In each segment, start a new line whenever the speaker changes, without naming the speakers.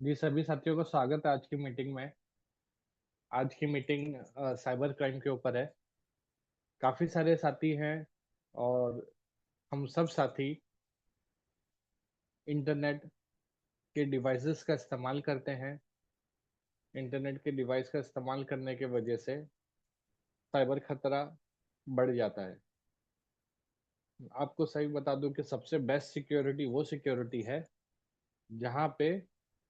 जी, सभी साथियों को स्वागत है आज की मीटिंग में। आज की मीटिंग साइबर क्राइम के ऊपर है। काफ़ी सारे साथी हैं और हम सब साथी इंटरनेट के डिवाइसेस का इस्तेमाल करते हैं। इंटरनेट के डिवाइस का इस्तेमाल करने की वजह से साइबर खतरा बढ़ जाता है। आपको सही बता दूं कि सबसे बेस्ट सिक्योरिटी वो सिक्योरिटी है जहाँ पे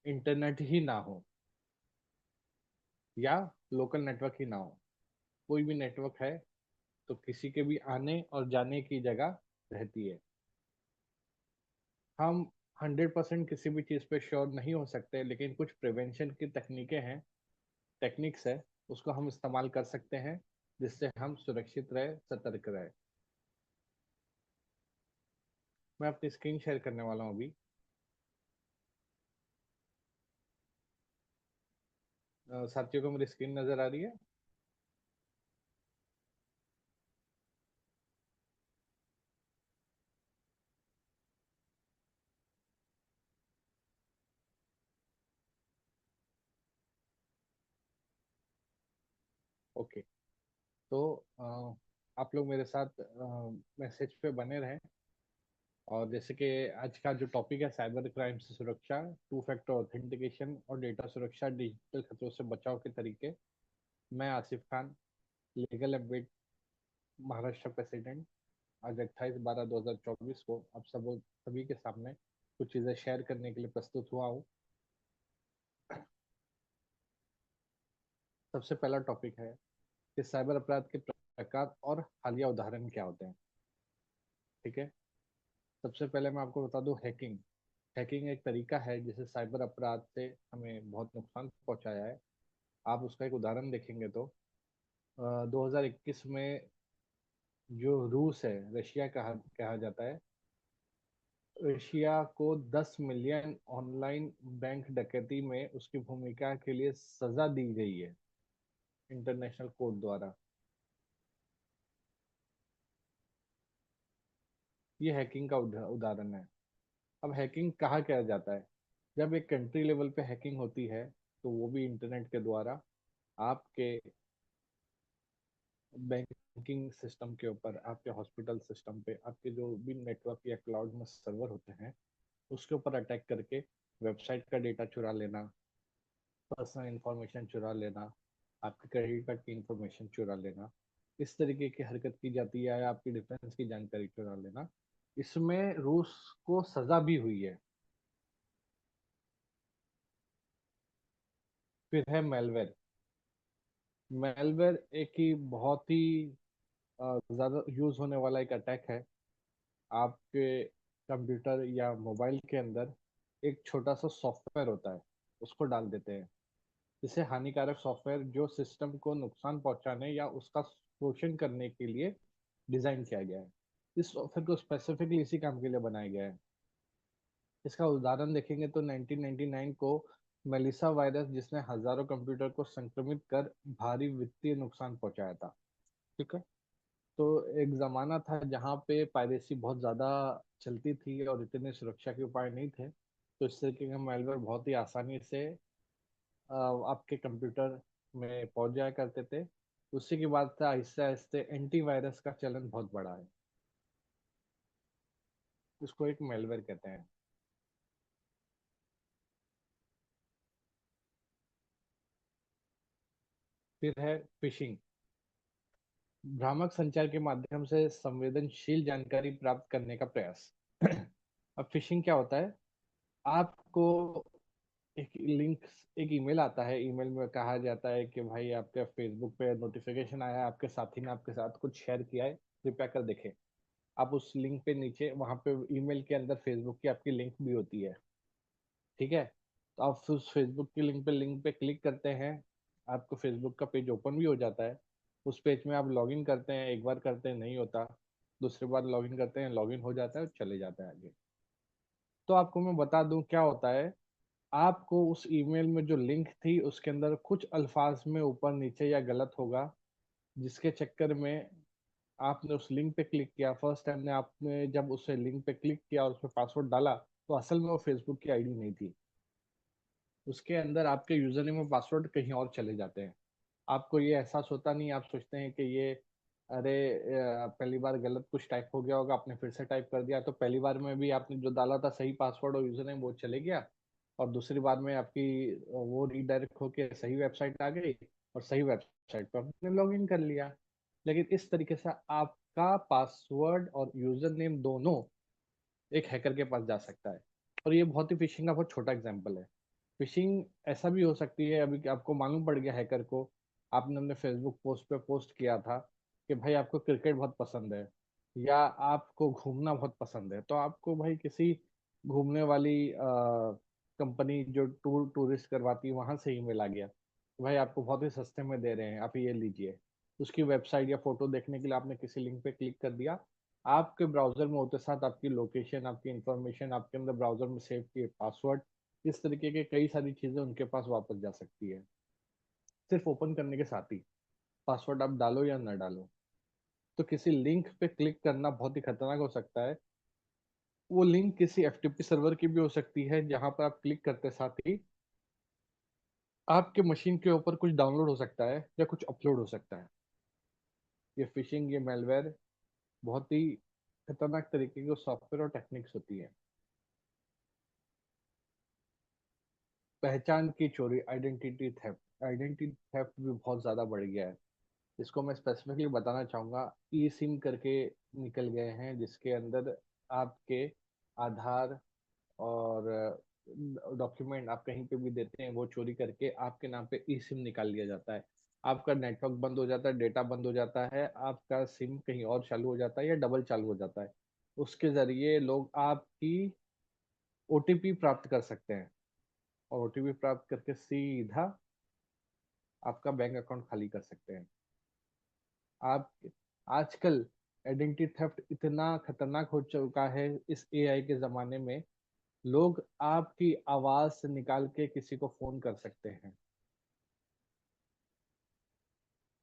इंटरनेट ही ना हो या लोकल नेटवर्क ही ना हो। कोई भी नेटवर्क है तो किसी के भी आने और जाने की जगह रहती है। हम 100% किसी भी चीज़ पे श्योर नहीं हो सकते, लेकिन कुछ प्रिवेंशन की तकनीकें हैं, टेक्निक्स है, उसको हम इस्तेमाल कर सकते हैं जिससे हम सुरक्षित रहे, सतर्क रहे। मैं अपनी स्क्रीन शेयर करने वाला हूँ अभी। साथियों को मेरी स्क्रीन नज़र आ रही है? ओके। तो आप लोग मेरे साथ मैसेज पे बने रहें। और जैसे कि आज का जो टॉपिक है साइबर क्राइम से सुरक्षा, टू फैक्टर ऑथेंटिकेशन और डेटा सुरक्षा, डिजिटल खतरों से बचाव के तरीके। मैं Asif Khan, legal advocate, Maharashtra president. आज 28/12/2024 को आप सब सभी के सामने कुछ चीज़ें शेयर करने के लिए प्रस्तुत हुआ हूँ। सबसे पहला टॉपिक है कि साइबर अपराध के प्रकार और हालिया उदाहरण क्या होते हैं। ठीक है। सबसे पहले मैं आपको बता दूं, हैकिंग। हैकिंग एक तरीका है जिसे साइबर अपराध से हमें बहुत नुकसान पहुंचाया है। आप उसका एक उदाहरण देखेंगे तो 2021 में जो रूस है, रशिया कहा कहा जाता है, एशिया को 10 मिलियन ऑनलाइन बैंक डकैती में उसकी भूमिका के लिए सजा दी गई है इंटरनेशनल कोर्ट द्वारा। ये हैकिंग का उदाहरण है। अब हैकिंग कहाँ किया जाता है? जब एक कंट्री लेवल पे हैकिंग होती है तो वो भी इंटरनेट के द्वारा आपके बैंकिंग सिस्टम के ऊपर, आपके हॉस्पिटल सिस्टम पे, आपके जो भी नेटवर्क या क्लाउड में सर्वर होते हैं उसके ऊपर अटैक करके वेबसाइट का डेटा चुरा लेना, पर्सनल इंफॉर्मेशन चुरा लेना, आपके क्रेडिट कार्ड की इंफॉर्मेशन चुरा लेना, इस तरीके की हरकत की जाती है, या आपकी डिफेंस की जानकारी चुरा लेना। इसमें रूस को सजा भी हुई है। फिर है मेलवेयर। मेलवेयर एक ही बहुत ही ज़्यादा यूज होने वाला एक अटैक है। आपके कंप्यूटर या मोबाइल के अंदर एक छोटा सा सॉफ्टवेयर होता है, उसको डाल देते हैं। इसे हानिकारक सॉफ्टवेयर जो सिस्टम को नुकसान पहुंचाने या उसका शोषण करने के लिए डिजाइन किया गया है। इस सॉफ्टवेयर को स्पेसिफिकली इसी काम के लिए बनाया गया है। इसका उदाहरण देखेंगे तो 1999 को मेलिसा वायरस, जिसने हजारों कंप्यूटर को संक्रमित कर भारी वित्तीय नुकसान पहुंचाया था। ठीक है। तो एक जमाना था जहाँ पे पायरेसी बहुत ज्यादा चलती थी और इतने सुरक्षा के उपाय नहीं थे, तो इस तरीके का मैलवेयर बहुत ही आसानी से आपके कंप्यूटर में पहुंच जाया करते थे। उसी के बाद से आहिस्ते आहिस्ते एंटीवायरस का चलन बहुत बढ़ा है। उसको एक मेलवेयर कहते हैं। फिर है फिशिंग। भ्रामक संचार के माध्यम से संवेदनशील जानकारी प्राप्त करने का प्रयास। अब फिशिंग क्या होता है? आपको एक लिंक, एक ईमेल आता है, ईमेल में कहा जाता है कि भाई आपके फेसबुक पे नोटिफिकेशन आया है, आपके साथी ने आपके साथ कुछ शेयर किया है, कृपया कर देखें। आप उस लिंक पे नीचे, वहां पे ईमेल के अंदर फेसबुक की आपकी लिंक भी होती है। ठीक है। तो आप उस फेसबुक की लिंक पे क्लिक करते हैं, आपको फेसबुक का पेज ओपन भी हो जाता है। उस पेज में आप लॉगिन करते हैं, एक बार करते हैं नहीं होता, दूसरी बार लॉगिन करते हैं, लॉगिन हो जाता है और चले जाता है आगे। तो आपको मैं बता दूं क्या होता है। आपको उस ईमेल में जो लिंक थी उसके अंदर कुछ अल्फाज में ऊपर नीचे या गलत होगा, जिसके चक्कर में आपने उस लिंक पे क्लिक किया। फर्स्ट टाइम ने आपने जब उस लिंक पे क्लिक किया और उसमें पासवर्ड डाला, तो असल में वो फेसबुक की आईडी नहीं थी। उसके अंदर आपके यूजर नेम और पासवर्ड कहीं और चले जाते हैं। आपको ये एहसास होता नहीं, आप सोचते हैं कि ये अरे पहली बार गलत कुछ टाइप हो गया होगा, आपने फिर से टाइप कर दिया, तो पहली बार में भी आपने जो डाला था सही पासवर्ड और यूजर नेम वो चले गया, और दूसरी बार में आपकी वो रीडायरेक्ट होके सही वेबसाइट आ गई, और सही वेबसाइट पर आपने लॉग इन कर लिया। लेकिन इस तरीके से आपका पासवर्ड और यूजर नेम दोनों एक हैकर के पास जा सकता है। और ये बहुत ही फिशिंग का बहुत छोटा एग्जांपल है। फिशिंग ऐसा भी हो सकती है, अभी कि आपको मालूम पड़ गया हैकर को, आपने अपने फेसबुक पोस्ट पे पोस्ट किया था कि भाई आपको क्रिकेट बहुत पसंद है, या आपको घूमना बहुत पसंद है, तो आपको भाई किसी घूमने वाली कंपनी जो टूरिस्ट करवाती है वहां से ईमेल आ गया कि भाई आपको बहुत ही सस्ते में दे रहे हैं, आप ये लीजिए। उसकी वेबसाइट या फोटो देखने के लिए आपने किसी लिंक पे क्लिक कर दिया, आपके ब्राउजर में होते साथ आपकी लोकेशन, आपकी इंफॉर्मेशन, आपके अंदर ब्राउजर में सेव किए पासवर्ड, इस तरीके के कई सारी चीजें उनके पास वापस जा सकती है, सिर्फ ओपन करने के साथ ही। पासवर्ड आप डालो या ना डालो, तो किसी लिंक पे क्लिक करना बहुत ही खतरनाक हो सकता है। वो लिंक किसी एफटीपी सर्वर की भी हो सकती है, जहां पर आप क्लिक करते साथ ही आपके मशीन के ऊपर कुछ डाउनलोड हो सकता है या कुछ अपलोड हो सकता है। ये फिशिंग, ये मेलवेयर बहुत ही खतरनाक तरीके की सॉफ्टवेयर और टेक्निक्स होती है। पहचान की चोरी, आइडेंटिटी थेफ्ट भी बहुत ज्यादा बढ़ गया है। इसको मैं स्पेसिफिकली बताना चाहूंगा। ई सिम करके निकल गए हैं, जिसके अंदर आपके आधार और डॉक्यूमेंट आप कहीं पे भी देते हैं, वो चोरी करके आपके नाम पे ई सिम निकाल लिया जाता है। आपका नेटवर्क बंद हो जाता है, डेटा बंद हो जाता है, आपका सिम कहीं और चालू हो जाता है या डबल चालू हो जाता है। उसके जरिए लोग आपकी ओटीपी प्राप्त कर सकते हैं, और ओटीपी प्राप्त करके सीधा आपका बैंक अकाउंट खाली कर सकते हैं। आप आजकल आइडेंटिटी थेफ्ट इतना खतरनाक हो चुका है इस एआई के जमाने में, लोग आपकी आवाज से निकाल के किसी को फोन कर सकते हैं।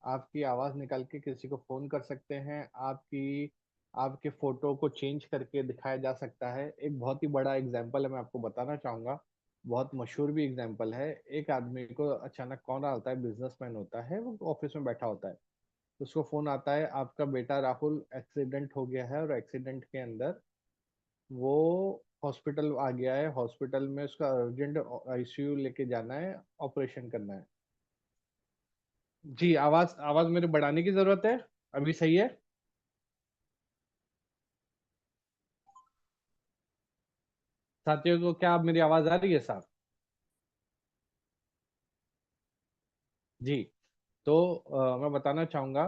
आपकी आवाज निकाल के किसी को फोन कर सकते हैं, आपकी आपके फोटो को चेंज करके दिखाया जा सकता है। एक बहुत ही बड़ा एग्जांपल है, मैं आपको बताना चाहूंगा, बहुत मशहूर भी एग्जांपल है। एक आदमी को अचानक कॉल आता है, बिजनेसमैन होता है, वो ऑफिस में बैठा होता है, उसको फोन आता है आपका बेटा राहुल एक्सीडेंट हो गया है, और एक्सीडेंट के अंदर वो हॉस्पिटल आ गया है, हॉस्पिटल में उसका अर्जेंट आईसीयू लेके जाना है, ऑपरेशन करना है। जी, आवाज आवाज मेरे बढ़ाने की जरूरत है? अभी सही है? साथियों को क्या आप मेरी आवाज आ रही है साहब? जी। तो मैं बताना चाहूंगा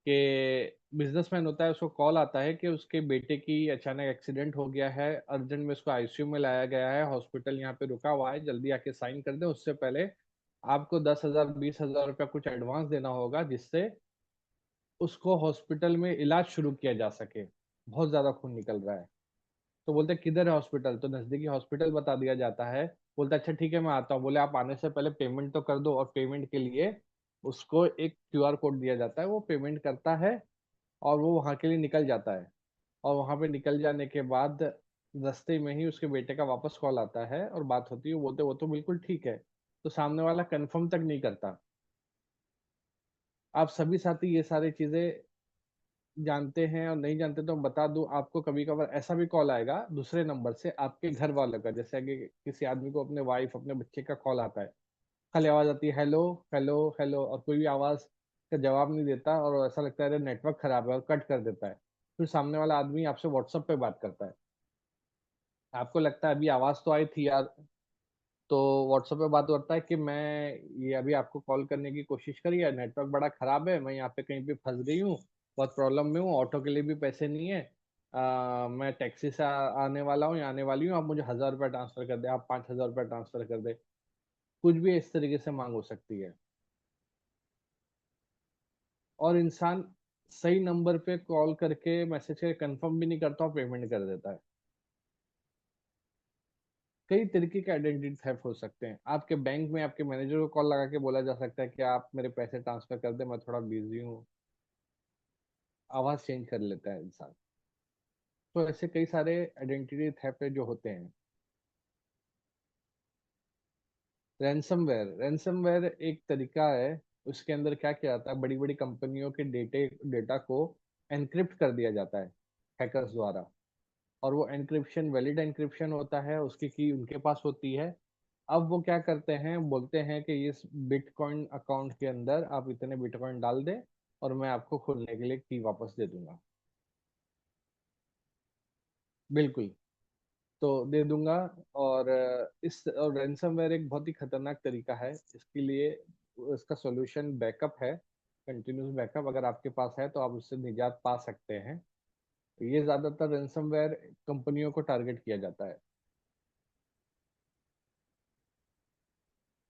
कि बिजनेसमैन होता है, उसको कॉल आता है कि उसके बेटे की अचानक एक्सीडेंट हो गया है, अर्जेंट में उसको आईसीयू में लाया गया है, हॉस्पिटल यहाँ पे रुका हुआ है, जल्दी आके साइन कर दे, उससे पहले आपको 10,000 20,000 रुपया कुछ एडवांस देना होगा, जिससे उसको हॉस्पिटल में इलाज शुरू किया जा सके। बहुत ज्यादा खून निकल रहा है। तो बोलते हैं, किधर है हॉस्पिटल? तो नजदीकी हॉस्पिटल बता दिया जाता है। बोलता है, अच्छा ठीक है मैं आता हूँ। बोले, आप आने से पहले पेमेंट तो कर दो, और पेमेंट के लिए उसको एक क्यूआर कोड दिया जाता है, वो पेमेंट करता है, और वो वहां के लिए निकल जाता है। और वहां पे निकल जाने के बाद रास्ते में ही उसके बेटे का वापस कॉल आता है और बात होती है, वो बोलते वो तो बिल्कुल ठीक है। तो सामने वाला कंफर्म तक नहीं करता। आप सभी साथी ये सारी चीजें जानते हैं और नहीं जानते, तो मैं बता दूं आपको, कभी कभार ऐसा भी कॉल आएगा दूसरे नंबर से आपके घर वालों का, जैसे कि किसी आदमी को अपने वाइफ, अपने बच्चे का कॉल आता है, खाली आवाज आती है हेलो हेलो हेलो, और कोई भी आवाज का जवाब नहीं देता, और ऐसा लगता है अरे नेटवर्क खराब है, और कट कर देता है। फिर सामने वाला आदमी आपसे व्हाट्सएप पे बात करता है, आपको लगता है अभी आवाज तो आई थी यार, तो व्हाट्सएप पे बात करता है कि मैं ये अभी आपको कॉल करने की कोशिश करी है, नेटवर्क बड़ा खराब है, मैं यहाँ पे कहीं पे फंस गई हूँ, बहुत प्रॉब्लम में हूँ, ऑटो के लिए भी पैसे नहीं है, मैं टैक्सी से आने वाला हूँ या आने वाली हूँ, आप मुझे 1,000 रुपया ट्रांसफर कर दे, आप 5,000 रुपया ट्रांसफर कर दे। कुछ भी इस तरीके से मांग हो सकती है। और इंसान सही नंबर पे कॉल करके मैसेज करके कंफर्म भी नहीं करता और पेमेंट कर देता है। कई तरीके के आइडेंटिटी थेफ्ट हो सकते हैं। आपके बैंक में आपके मैनेजर को कॉल लगा के बोला जा सकता है कि आप मेरे पैसे ट्रांसफर कर दे, मैं थोड़ा बिजी हूँ। आवाज चेंज कर लेता है इंसान। तो ऐसे कई सारे आइडेंटिटी थेफ्ट जो होते हैं। रैंसमवेयर एक तरीका है। उसके अंदर क्या किया जाता है, बड़ी बड़ी कंपनियों के डेटा को एनक्रिप्ट कर दिया जाता है हैकर्स द्वारा। और वो एनक्रिप्शन वैलिड एनक्रिप्शन होता है, उसकी की उनके पास होती है। अब वो क्या करते हैं, बोलते हैं कि इस बिटकॉइन अकाउंट के अंदर आप इतने बिटकॉइन डाल दें और मैं आपको खोलने के लिए की वापस दे दूंगा। बिल्कुल। तो दे दूंगा। और इस और रैंसमवेयर एक बहुत ही खतरनाक तरीका है। इसके लिए इसका सॉल्यूशन बैकअप है, कंटिन्यूस बैकअप। अगर आपके पास है तो आप उससे निजात पा सकते हैं। ये ज्यादातर रैंसमवेयर कंपनियों को टारगेट किया जाता है।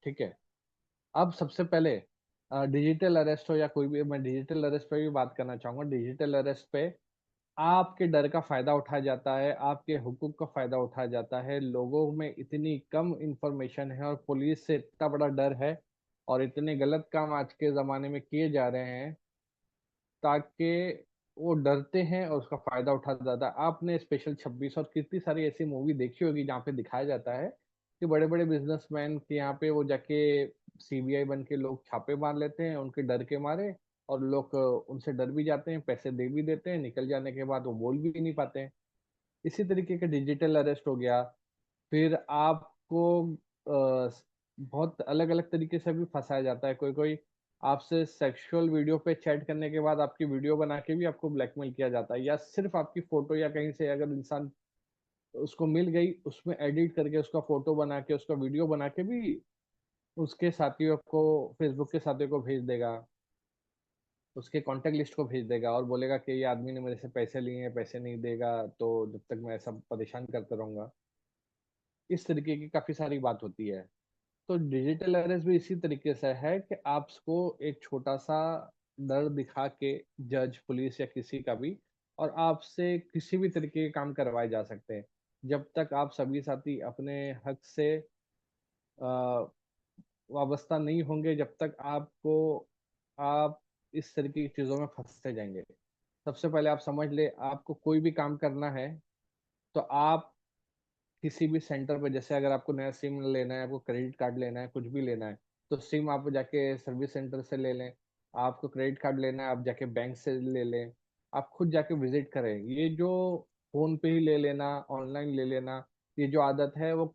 ठीक है। अब सबसे पहले डिजिटल अरेस्ट हो या कोई भी, मैं डिजिटल अरेस्ट पे भी बात करना चाहूंगा। डिजिटल अरेस्ट पे आपके डर का फायदा उठाया जाता है, आपके हुकूक का फायदा उठाया जाता है। लोगों में इतनी कम इंफॉर्मेशन है और पुलिस से इतना बड़ा डर है, और इतने गलत काम आज के जमाने में किए जा रहे हैं, ताकि वो डरते हैं और उसका फायदा उठाया जाता है। आपने स्पेशल 26 और कितनी सारी ऐसी मूवी देखी होगी जहाँ पे दिखाया जाता है कि बड़े बड़े बिजनेसमैन के यहाँ पे वो जाके सीबीआई बन के लोग छापे मार लेते हैं उनके डर के मारे। और लोग उनसे डर भी जाते हैं, पैसे दे भी देते हैं, निकल जाने के बाद वो बोल भी नहीं पाते हैं। इसी तरीके का डिजिटल अरेस्ट हो गया। फिर आपको बहुत अलग अलग तरीके से भी फंसाया जाता है। कोई कोई आपसे सेक्सुअल वीडियो पे चैट करने के बाद आपकी वीडियो बना के भी आपको ब्लैकमेल किया जाता है, या सिर्फ आपकी फोटो या कहीं से अगर इंसान उसको मिल गई, उसमें एडिट करके उसका फोटो बना के उसका वीडियो बना के भी उसके साथियों को, फेसबुक के साथियों को भेज देगा, उसके कांटेक्ट लिस्ट को भेज देगा और बोलेगा कि ये आदमी ने मेरे से पैसे लिए हैं, पैसे नहीं देगा तो जब तक मैं ऐसा परेशान करता रहूंगा। इस तरीके की काफी सारी बात होती है। तो डिजिटल अरेस्ट भी इसी तरीके से है कि आपको एक छोटा सा डर दिखा के जज, पुलिस या किसी का भी, और आपसे किसी भी तरीके के काम करवाए जा सकते हैं। जब तक आप सभी साथी अपने हक से अ, वाबस्ता नहीं होंगे, जब तक आपको, आप इस तरीके की चीजों में फंसते जाएंगे। सबसे पहले आप समझ ले, आपको कोई भी काम करना है तो आप किसी भी सेंटर पे, जैसे अगर आपको नया सिम लेना है, आपको क्रेडिट कार्ड लेना है, कुछ भी लेना है, तो सिम आप जाके सर्विस सेंटर से ले लें। आपको क्रेडिट कार्ड लेना है, आप जाके बैंक से ले लें। आप खुद जाके विजिट करें। ये जो फोन पे ही ले लेना, ऑनलाइन ले लेना, ये जो आदत है वो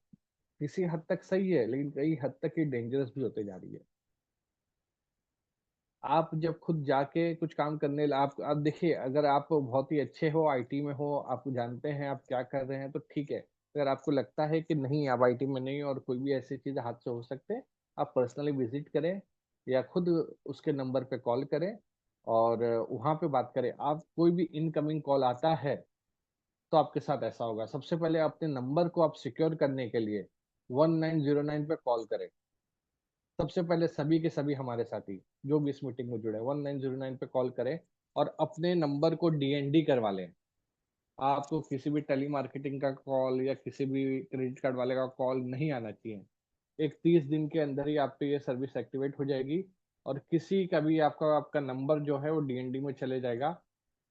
किसी हद तक सही है, लेकिन कई हद तक ये डेंजरस भी होते जा रही है। आप जब खुद जाके कुछ काम करने, आप देखिए, अगर आप बहुत ही अच्छे हो, आईटी में हो, आप जानते हैं आप क्या कर रहे हैं, तो ठीक है। अगर आपको लगता है कि नहीं, आप आईटी में नहीं हो और कोई भी ऐसी चीज हाथ से हो सकते हैं, आप पर्सनली विजिट करें या खुद उसके नंबर पे कॉल करें और वहां पे बात करें। आप कोई भी इनकमिंग कॉल आता है तो आपके साथ ऐसा होगा। सबसे पहले अपने नंबर को आप सिक्योर करने के लिए 1909 पे कॉल करें। सबसे पहले सभी के सभी हमारे साथी जो भी इस मीटिंग में जुड़े, 1909 पे कॉल करें और अपने नंबर को डीएनडी करवा लें। आपको किसी भी टेली मार्केटिंग का कॉल या किसी भी क्रेडिट कार्ड वाले का कॉल नहीं आना चाहिए। एक 30 दिन के अंदर ही आपकी ये सर्विस एक्टिवेट हो जाएगी और किसी का भी आपका आपका नंबर जो है वो डीएनडी में चले जाएगा।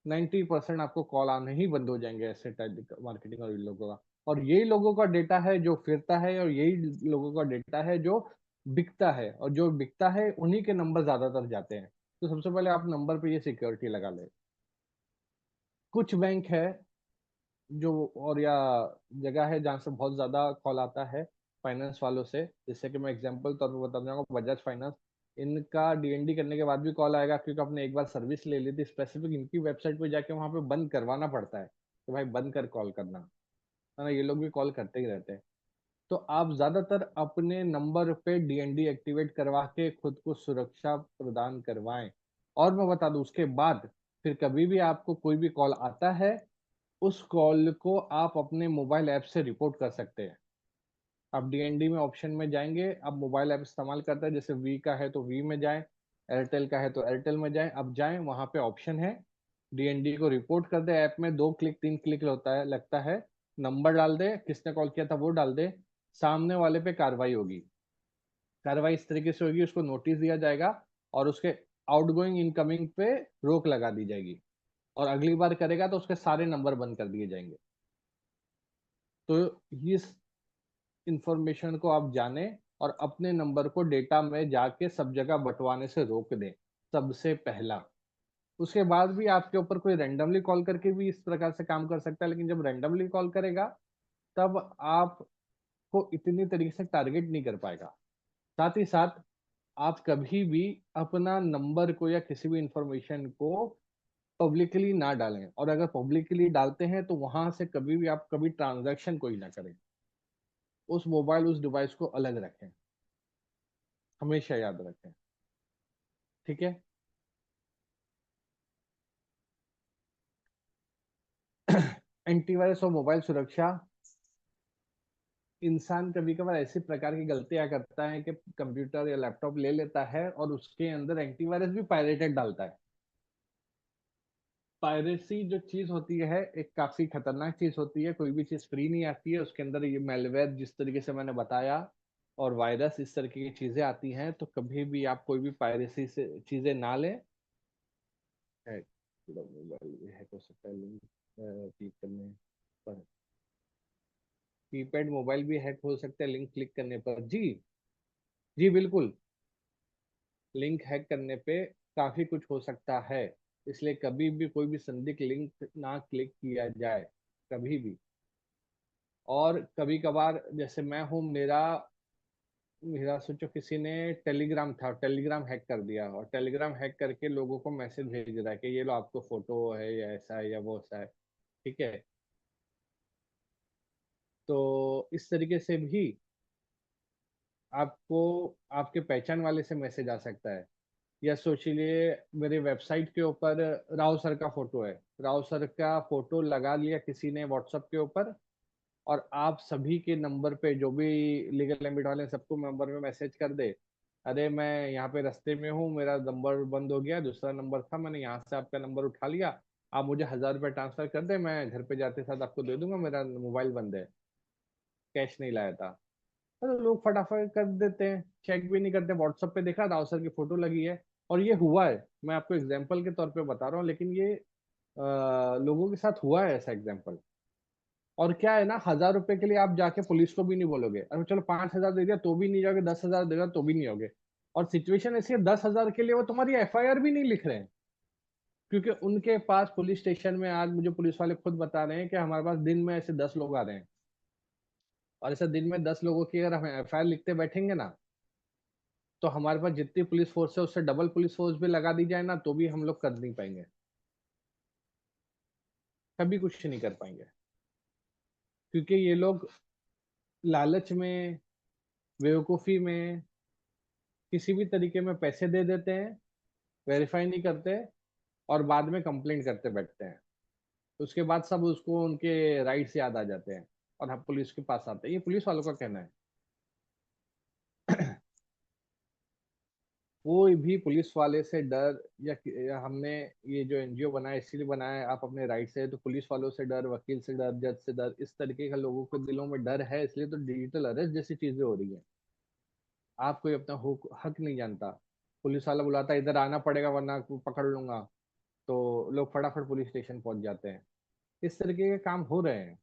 90% आपको कॉल आने ही बंद हो जाएंगे ऐसे टेली मार्केटिंग और इन लोगों का। और यही लोगों का डेटा है जो फिरता है, और यही लोगों का डेटा है जो बिकता है, और जो बिकता है उन्हीं के नंबर ज्यादातर जाते हैं। तो सबसे पहले आप नंबर पे ये सिक्योरिटी लगा ले। कुछ बैंक है जो, और या जगह है जहाँ से बहुत ज्यादा कॉल आता है फाइनेंस वालों से, जैसे कि मैं एग्जांपल तौर पर बता दूंगा, बजाज फाइनेंस। इनका डीएनडी करने के बाद भी कॉल आएगा, क्योंकि आपने एक बार सर्विस ले ली थी स्पेसिफिक। इनकी वेबसाइट पे जाके वहां पे बंद करवाना पड़ता है कि भाई बंद कर कॉल करना, है ना। ये लोग भी कॉल करते ही रहते हैं। तो आप ज्यादातर अपने नंबर पे डीएनडी एक्टिवेट करवा के खुद को सुरक्षा प्रदान करवाएं। और मैं बता दूं, उसके बाद फिर कभी भी आपको कोई भी कॉल आता है, उस कॉल को आप अपने मोबाइल ऐप से रिपोर्ट कर सकते हैं। आप डीएनडी में ऑप्शन में जाएंगे, आप मोबाइल ऐप इस्तेमाल करते हैं, जैसे वी का है तो वी में जाएं, एयरटेल का है तो एयरटेल में जाएं। अब जाएं, वहां पे ऑप्शन है डीएनडी को रिपोर्ट कर दे। ऐप में 2 क्लिक 3 क्लिक होता है, लगता है। नंबर डाल दे, किसने कॉल किया था वो डाल दे, सामने वाले पे कार्रवाई होगी। कार्रवाई इस तरीके से होगी, उसको नोटिस दिया जाएगा और उसके आउटगोइंग इनकमिंग पे रोक लगा दी जाएगी। और अगली बार करेगा तो उसके सारे नंबर बंद कर दिए जाएंगे। तो इस इंफॉर्मेशन को आप जाने और अपने नंबर को डेटा में जाके सब जगह बंटवाने से रोक दें, सबसे पहला। उसके बाद भी आपके ऊपर कोई रैंडमली कॉल करके भी इस प्रकार से काम कर सकता है, लेकिन जब रैंडमली कॉल करेगा तब आपको इतनी तरीके से टारगेट नहीं कर पाएगा। साथ ही साथ आप कभी भी अपना नंबर को या किसी भी इंफॉर्मेशन को पब्लिकली ना डालें, और अगर पब्लिकली डालते हैं तो वहां से कभी भी आप कभी ट्रांजैक्शन कोई ना करें। उस मोबाइल उस डिवाइस को अलग रखें, हमेशा याद रखें। ठीक है। एंटीवायरस और मोबाइल सुरक्षा, इंसान कभी कभार ऐसी प्रकार की गलतियां करता है कि कंप्यूटर या लैपटॉप ले लेता है और उसके अंदर एंटीवायरस भी पायरेटेड डालता है। पायरेसी जो चीज होती है एक काफी खतरनाक चीज होती है। कोई भी चीज फ्री नहीं आती है, उसके अंदर ये मेलवेयर जिस तरीके से मैंने बताया और वायरस इस तरीके की चीजें आती हैं, तो कभी भी आप कोई भी पायरेसी से चीजें ना लें। मोबाइल भी हैक हो सकता है लिंक क्लिक करने पर। कीपैड मोबाइल भी हैक हो सकता है लिंक क्लिक करने पर। जी, जी बिल्कुल। लिंक हैक करने पे काफी कुछ हो सकता है, इसलिए कभी भी कोई भी संदिग्ध लिंक ना क्लिक किया जाए, कभी भी। और कभी कभार जैसे मैं हूँ, मेरा मेरा सोचो किसी ने टेलीग्राम था, टेलीग्राम हैक कर दिया, और टेलीग्राम हैक करके लोगों को मैसेज भेज रहा है कि ये लो आपको फोटो है या ऐसा है या वो ऐसा है। ठीक है। तो इस तरीके से भी आपको आपके पहचान वाले से मैसेज आ सकता है। या सोचिए मेरे वेबसाइट के ऊपर राव सर का फोटो है, राव सर का फोटो लगा लिया किसी ने व्हाट्सएप के ऊपर, और आप सभी के नंबर पे जो भी लीगल लिमिट वाले हैं, सबको नंबर में मैसेज कर दे, अरे मैं यहाँ पे रास्ते में हूँ, मेरा नंबर बंद हो गया, दूसरा नंबर था, मैंने यहाँ से आपका नंबर उठा लिया, आप मुझे 1,000 रुपये ट्रांसफर कर दे, मैं घर पे जाते साथ आपको दे दूंगा, मेरा मोबाइल बंद है, कैश नहीं लाया था। तो लोग फटाफट कर देते हैं, चेक भी नहीं करते, व्हाट्सएप पे देखा राव सर की फोटो लगी है। और ये हुआ है, मैं आपको एग्जाम्पल के तौर पे बता रहा हूँ, लेकिन ये लोगों के साथ हुआ है ऐसा एग्जाम्पल। और क्या है ना, 1,000 रुपए के लिए आप जाके पुलिस को भी नहीं बोलोगे, अरे चलो 5,000 दे दिया तो भी नहीं जाओगे, 10,000 देगा तो भी नहीं होगे। और सिचुएशन ऐसी है, 10,000 के लिए वो तुम्हारी एफआईआर भी नहीं लिख रहे हैं, क्योंकि उनके पास पुलिस स्टेशन में, आज मुझे पुलिस वाले खुद बता रहे हैं कि हमारे पास दिन में ऐसे 10 लोग आ रहे हैं, और ऐसे दिन में 10 लोगों की अगर हम एफआईआर लिखते बैठेंगे ना, तो हमारे पास जितनी पुलिस फोर्स है उससे डबल पुलिस फोर्स भी लगा दी जाए ना, तो भी हम लोग कर नहीं पाएंगे, कभी कुछ नहीं कर पाएंगे। क्योंकि ये लोग लालच में, बेवकूफी में, किसी भी तरीके में पैसे दे देते हैं, वेरीफाई नहीं करते, और बाद में कंप्लेंट करते बैठते हैं। उसके बाद सब उसको उनके राइट्स याद आ जाते हैं, और हम पुलिस के पास आते हैं, ये पुलिस वालों का कहना है। कोई भी पुलिस वाले से डर, या हमने ये जो एनजीओ बनाया इसीलिए बनाया है, आप अपने राइट से, तो पुलिस वालों से डर, वकील से डर, जज से डर, इस तरीके का लोगों के दिलों में डर है, इसलिए तो डिजिटल अरेस्ट जैसी चीजें हो रही है। आप कोई अपना हक नहीं जानता, पुलिस वाला बुलाता है इधर आना पड़ेगा वरना आपको पकड़ लूंगा, तो लोग फटाफट पुलिस स्टेशन पहुंच जाते हैं। इस तरीके के काम हो रहे हैं।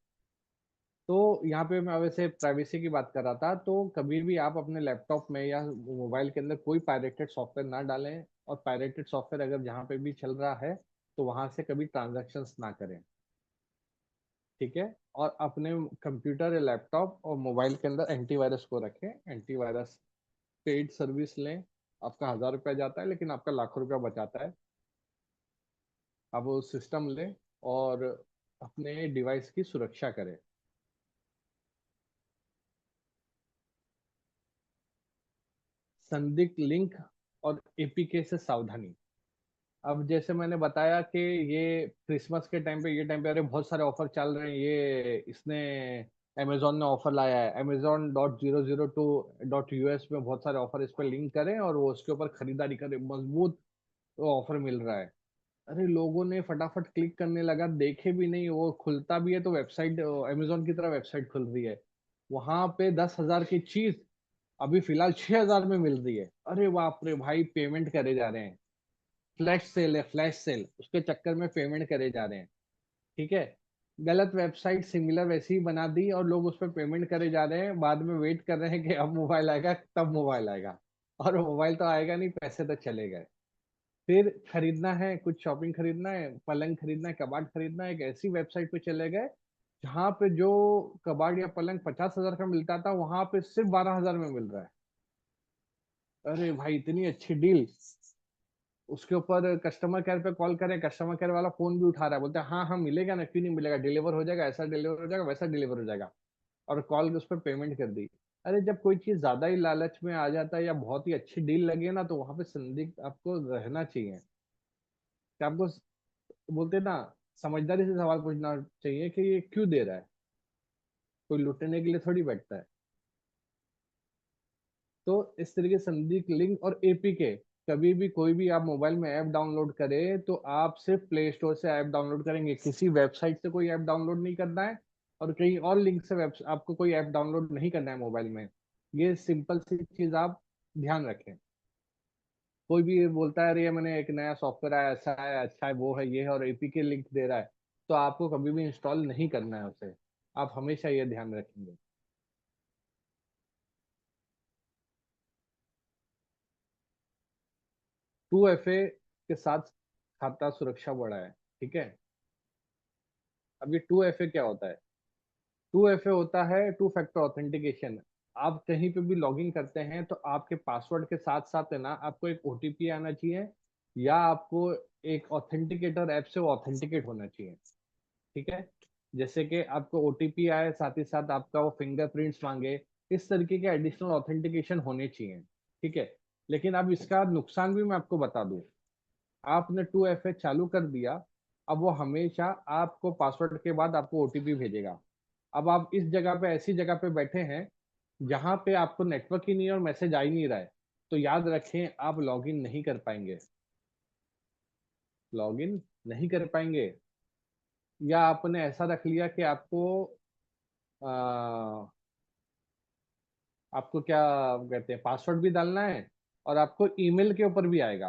तो यहाँ पे मैं वैसे प्राइवेसी की बात कर रहा था, तो कभी भी आप अपने लैपटॉप में या मोबाइल के अंदर कोई पायरेटेड सॉफ्टवेयर ना डालें, और पायरेटेड सॉफ्टवेयर अगर जहाँ पे भी चल रहा है तो वहां से कभी ट्रांजैक्शंस ना करें। ठीक है। और अपने कंप्यूटर या लैपटॉप और मोबाइल के अंदर एंटीवायरस को रखें, एंटीवायरस पेड सर्विस लें। आपका 1,000 रुपया जाता है, लेकिन आपका लाखों रुपया बचाता है। आप वो सिस्टम लें और अपने डिवाइस की सुरक्षा करें। संदिग्ध लिंक और एपीके से सावधानी। अब जैसे मैंने बताया कि ये क्रिसमस के टाइम पे, ये टाइम पे अरे बहुत सारे ऑफर चल रहे हैं, ये इसने अमेजोन ने ऑफर लाया है, amazon.002.us में बहुत सारे ऑफर, इस पर लिंक करें और वो उसके ऊपर खरीदारी करें, मजबूत ऑफर मिल रहा है। अरे लोगों ने फटाफट क्लिक करने लगा, देखे भी नहीं, वो खुलता भी है तो वेबसाइट अमेजोन की तरह वेबसाइट खुल रही है, वहां पे 10,000 की चीज अभी फिलहाल 6,000 में मिल रही है। अरे बाप रे भाई, पेमेंट करे जा रहे हैं, फ्लैश सेल है, फ्लैश सेल, उसके चक्कर में पेमेंट करे जा रहे हैं। ठीक है। गलत वेबसाइट सिमिलर वैसी ही बना दी और लोग उस पर पेमेंट करे जा रहे हैं, बाद में वेट कर रहे हैं कि अब मोबाइल आएगा तब मोबाइल आएगा। और मोबाइल तो आएगा नहीं, पैसे तो चले गए। फिर खरीदना है, कुछ शॉपिंग खरीदना है, पलंग खरीदना है, कबाड़ खरीदना है, एक ऐसी वेबसाइट पे चले गए जहाँ पे जो कबाड़ या पलंग 50,000 का मिलता था वहां पे सिर्फ 12,000 में मिल रहा है। अरे भाई इतनी अच्छी डील। उसके ऊपर कस्टमर केयर पे कॉल करें, कस्टमर केयर वाला फोन भी उठा रहा है, बोलते हैं हाँ हाँ मिलेगा ना, क्यों नहीं मिलेगा, डिलीवर हो जाएगा, ऐसा डिलीवर हो जाएगा, वैसा डिलीवर हो जाएगा। और कॉल उस पर पेमेंट कर दी। अरे जब कोई चीज ज्यादा ही लालच में आ जाता है या बहुत ही अच्छी डील लगे ना, तो वहां पे संदिग्ध आपको रहना चाहिए कि आपको, बोलते हैं ना, समझदारी से सवाल पूछना चाहिए कि ये क्यों दे रहा है। कोई लुटने के लिए थोड़ी बैठता है। तो इस तरीके से संदिग्ध लिंक और एपीके, कभी भी कोई भी आप मोबाइल में ऐप डाउनलोड करें तो आप सिर्फ प्ले स्टोर से ऐप डाउनलोड करेंगे, किसी वेबसाइट से कोई ऐप डाउनलोड नहीं करना है। और कहीं और लिंक से वेब आपको कोई ऐप डाउनलोड नहीं करना है मोबाइल में। ये सिंपल सी चीज आप ध्यान रखें। कोई भी ये बोलता है अरे ये मैंने एक नया सॉफ्टवेयर आया, ऐसा है, अच्छा है, वो है, ये है, और एपीके लिंक दे रहा है, तो आपको कभी भी इंस्टॉल नहीं करना है उसे। आप हमेशा ये ध्यान रखेंगे। 2FA के साथ खाता सुरक्षा बढ़ा है। ठीक है। अब ये 2FA क्या होता है? 2FA होता है टू फैक्टर ऑथेंटिकेशन। आप कहीं पे भी लॉगिन करते हैं तो आपके पासवर्ड के साथ साथ है ना, आपको एक ओटीपी आना चाहिए, या आपको एक ऑथेंटिकेटर ऐप से ऑथेंटिकेट होना चाहिए। ठीक है। जैसे कि आपको ओटीपी आए, साथ ही साथ आपका वो फिंगरप्रिंट्स मांगे, इस तरीके के एडिशनल ऑथेंटिकेशन होने चाहिए। ठीक है। लेकिन अब इसका नुकसान भी मैं आपको बता दूं। आपने 2FA चालू कर दिया, अब वो हमेशा आपको पासवर्ड के बाद आपको ओटीपी भेजेगा। अब आप इस जगह पे, ऐसी जगह पे बैठे हैं जहां पे आपको नेटवर्क ही नहीं है और मैसेज आ ही नहीं रहा है, तो याद रखें आप लॉगिन नहीं कर पाएंगे। लॉगिन नहीं कर पाएंगे। या आपने ऐसा रख लिया कि आ, आपको क्या कहते हैं, पासवर्ड भी डालना है और आपको ईमेल के ऊपर भी आएगा।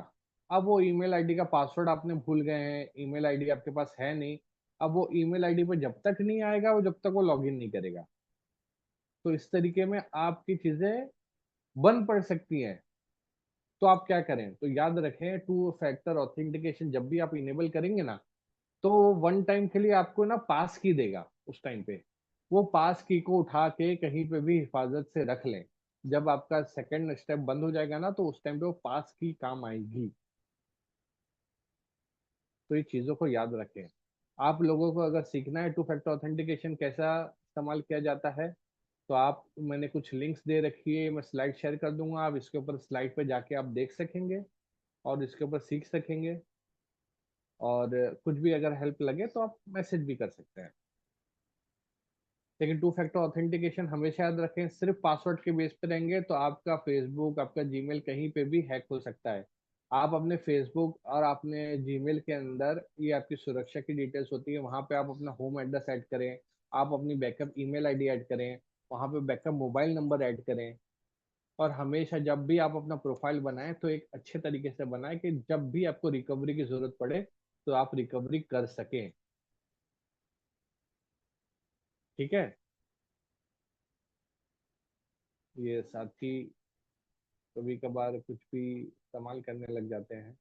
अब वो ईमेल आईडी का पासवर्ड आपने भूल गए हैं, ईमेल आईडी आपके पास है नहीं। अब वो ईमेल आईडी पर जब तक नहीं आएगा, वो जब तक वो लॉगिन नहीं करेगा। तो इस तरीके में आपकी चीजें बंद पड़ सकती हैं। तो आप क्या करें, तो याद रखें 2 फैक्टर ऑथेंटिकेशन जब भी आप इनेबल करेंगे ना, तो वन टाइम के लिए आपको ना पास की देगा उस टाइम पे। वो पास की को उठा के कहीं पे भी हिफाजत से रख लें। जब आपका सेकंड स्टेप बंद हो जाएगा ना, तो उस टाइम पे वो पास की काम आएगी। तो ये चीजों को याद रखें। आप लोगों को अगर सीखना है 2 फैक्टर ऑथेंटिकेशन कैसा इस्तेमाल किया जाता है, तो आप, मैंने कुछ लिंक्स दे रखी है, मैं स्लाइड शेयर कर दूंगा, आप इसके ऊपर स्लाइड पे जाके आप देख सकेंगे और इसके ऊपर सीख सकेंगे। और कुछ भी अगर हेल्प लगे तो आप मैसेज भी कर सकते हैं। लेकिन 2 फैक्टर ऑथेंटिकेशन हमेशा याद रखें, सिर्फ पासवर्ड के बेस पे रहेंगे तो आपका फेसबुक, आपका जीमेल कहीं पे भी हैक हो सकता है। आप अपने फेसबुक और अपने जीमेल के अंदर, ये आपकी सुरक्षा की डिटेल्स होती है, वहां पे आप अपना होम एड्रेस ऐड करें, आप अपनी बैकअप ईमेल आईडी ऐड करें, वहां पे बैकअप मोबाइल नंबर ऐड करें। और हमेशा जब भी आप अपना प्रोफाइल बनाएं तो एक अच्छे तरीके से बनाएं कि जब भी आपको रिकवरी की जरूरत पड़े तो आप रिकवरी कर सकें। ठीक है। ये साथी कभी कभार कुछ भी इस्तेमाल करने लग जाते हैं।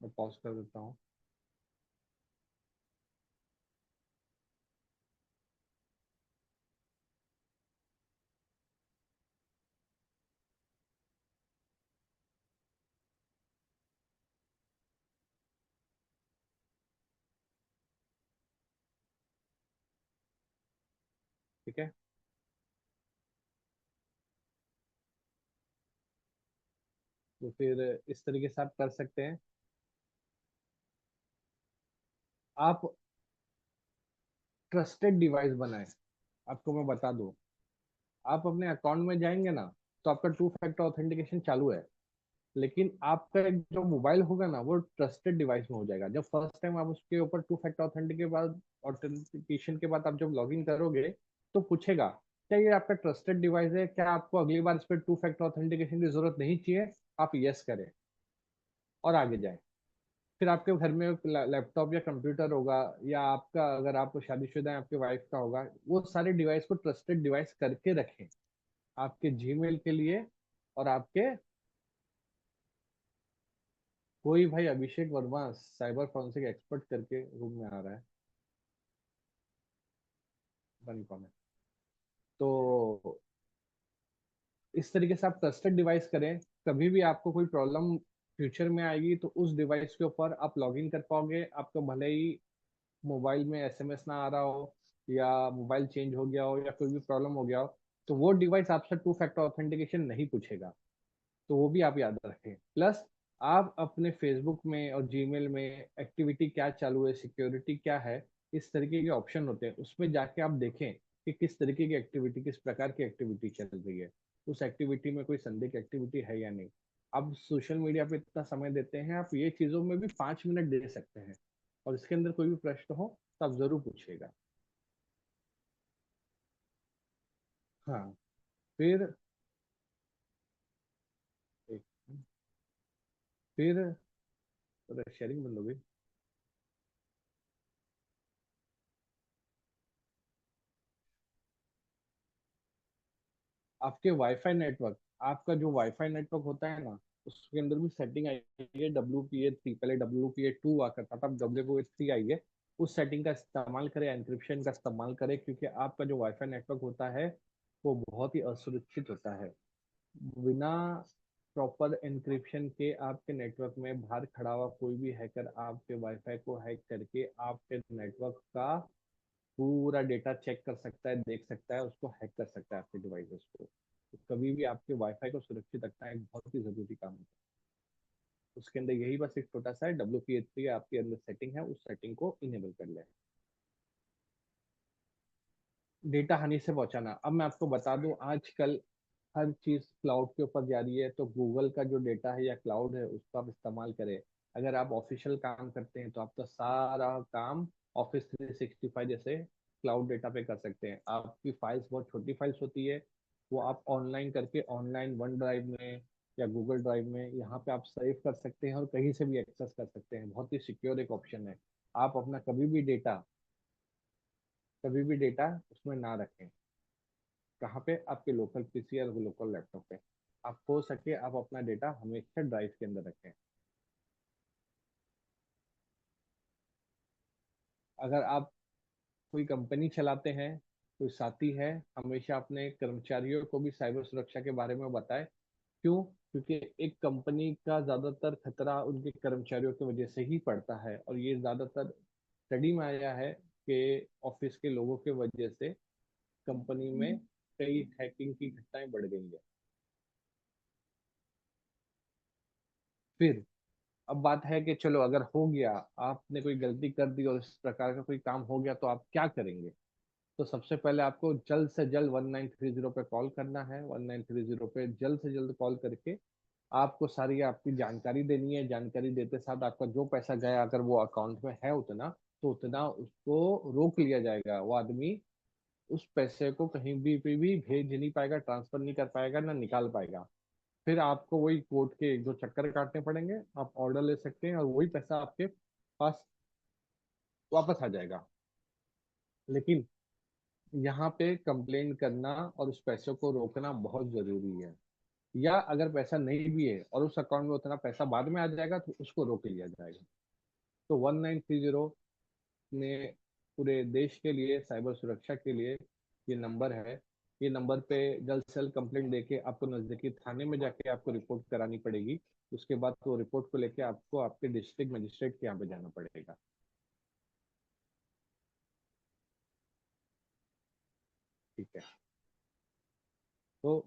मैं पॉज कर देता हूँ। ठीक है। तो फिर इस तरीके से आप कर सकते हैं। आप ट्रस्टेड डिवाइस बनाएं। आपको मैं बता दूं, आप अपने अकाउंट में जाएंगे ना, तो आपका 2 फैक्टर ऑथेंटिकेशन चालू है, लेकिन आपका एक जो मोबाइल होगा ना, वो ट्रस्टेड डिवाइस में हो जाएगा। जब फर्स्ट टाइम आप उसके ऊपर 2 फैक्टर ऑथेंटिकेशन के बाद आप जब लॉगिन करोगे, तो पूछेगा क्या ये आपका ट्रस्टेड डिवाइस है, क्या आपको अगली बार इस पर 2 फैक्टर ऑथेंटिकेशन की जरूरत नहीं चाहिए, आप यस करें। और आगे जाए। फिर आपके घर में लैपटॉप या कंप्यूटर होगा, या आपका अगर आप शादीशुदा हैं आपके वाइफ का होगा, वो सारे डिवाइस को ट्रस्टेड डिवाइस करके रखें आपके जीमेल के लिए। और आपके कोई भाई अभिषेक वर्मा साइबर फॉरेंसिक एक्सपर्ट करके रूम में आ रहा है, बन कौन है। तो इस तरीके से आप ट्रस्टेड डिवाइस करें। कभी भी आपको कोई प्रॉब्लम फ्यूचर में आएगी तो उस डिवाइस के ऊपर आप लॉग इन कर पाओगे। आपको भले ही मोबाइल में एसएमएस ना आ रहा हो, या मोबाइल चेंज हो गया हो, या कोई भी प्रॉब्लम हो गया हो, तो वो डिवाइस आपसे टू फैक्टर ऑथेंटिकेशन नहीं पूछेगा। तो वो भी आप याद रखें। प्लस आप अपने फेसबुक में और जीमेल में एक्टिविटी क्या चालू है, सिक्योरिटी क्या है, इस तरीके के ऑप्शन होते हैं, उसमें जाके आप देखें कि किस तरीके की एक्टिविटी, किस प्रकार की एक्टिविटी चल रही है, उस एक्टिविटी में कोई संदिग्ध एक्टिविटी है या नहीं। आप सोशल मीडिया पे इतना समय देते हैं, आप ये चीजों में भी 5 मिनट दे सकते हैं। और इसके अंदर कोई भी प्रश्न हो तो आप जरूर पूछिएगा। हाँ। फिर एक फिर शेयरिंग बंद हो गई। आपके वाईफाई नेटवर्क, आपका जो वाईफाई नेटवर्क होता है ना, उसके अंदर भी सेटिंग आई है WPA3। पहले WPA2 हुआ करता था, अब WPA3 आई है। उस सेटिंग का इस्तेमाल करें, एनक्रिप्शन का इस्तेमाल करें, क्योंकि आपका जो वाईफाई नेटवर्क होता है वो बहुत ही असुरक्षित होता है। बिना प्रॉपर एनक्रिप्शन के आपके नेटवर्क में बाहर खड़ा हुआ कोई भी हैकर आपके वाईफाई को हैक करके आपके नेटवर्क का पूरा डेटा चेक कर सकता है, देख सकता है, उसको हैक कर सकता है आपके डिवाइसेस को। तो कभी भी आपके वाईफाई को सुरक्षित रखना एक बहुत ही जरूरी काम है। उसके अंदर यही बस एक छोटा सा है, WPA3 आपके अंदर सेटिंग है, उस सेटिंग को इनेबल कर ले। डेटा हानि से बचाना, अब मैं आपको बता दूं, आजकल हर चीज क्लाउड के ऊपर जा रही है, तो गूगल का जो डेटा है या क्लाउड है उसका आप इस्तेमाल करें। अगर आप ऑफिशियल काम करते हैं तो आपका सारा काम Office 365 जैसे क्लाउड डेटा पे कर सकते हैं। आपकी फाइल्स बहुत छोटी फाइल्स होती है, वो आप ऑनलाइन करके ऑनलाइन वन ड्राइव में या गूगल ड्राइव में यहाँ पे आप सेव कर सकते हैं और कहीं से भी एक्सेस कर सकते हैं। बहुत ही सिक्योर एक ऑप्शन है। आप अपना कभी भी डेटा उसमें ना रखें। कहाँ पे? आपके लोकल पीसी या लोकल लैपटॉप पे। आप हो सके आप अपना डेटा हमेशा ड्राइव के अंदर रखें। अगर आप कोई कंपनी चलाते हैं, कोई साथी है, हमेशा अपने कर्मचारियों को भी साइबर सुरक्षा के बारे में बताएं। क्यों? क्योंकि एक कंपनी का ज्यादातर खतरा उनके कर्मचारियों की वजह से ही पड़ता है, और ये ज्यादातर स्टडी में आया है कि ऑफिस के लोगों के वजह से कंपनी में कई हैकिंग की घटनाएं बढ़ गई है। फिर अब बात है कि चलो अगर हो गया, आपने कोई गलती कर दी और इस प्रकार का कोई काम हो गया, तो आप क्या करेंगे? तो सबसे पहले आपको जल्द से जल्द 1930 पे कॉल करना है। 1930 पे जल्द से जल्द कॉल करके आपको सारी आपकी जानकारी देनी है। जानकारी देते साथ आपका जो पैसा गया, अगर वो अकाउंट में है उतना, तो उतना उसको रोक लिया जाएगा। वो आदमी उस पैसे को कहीं भी भेज नहीं पाएगा, ट्रांसफर नहीं कर पाएगा, ना निकाल पाएगा। फिर आपको वही कोर्ट के एक दो चक्कर काटने पड़ेंगे, आप ऑर्डर ले सकते हैं और वही पैसा आपके पास वापस आ जाएगा। लेकिन यहाँ पे कंप्लेन करना और उस पैसे को रोकना बहुत जरूरी है। या अगर पैसा नहीं भी है और उस अकाउंट में उतना पैसा बाद में आ जाएगा, तो उसको रोक लिया जाएगा। तो 1930 ने पूरे देश के लिए साइबर सुरक्षा के लिए ये नंबर है। ये नंबर पे जल्द से जल्द कंप्लेंट देके आपको नजदीकी थाने में जाके आपको रिपोर्ट करानी पड़ेगी। उसके बाद तो रिपोर्ट को लेके आपको आपके डिस्ट्रिक्ट मजिस्ट्रेट के यहाँ पे जाना पड़ेगा। ठीक है। तो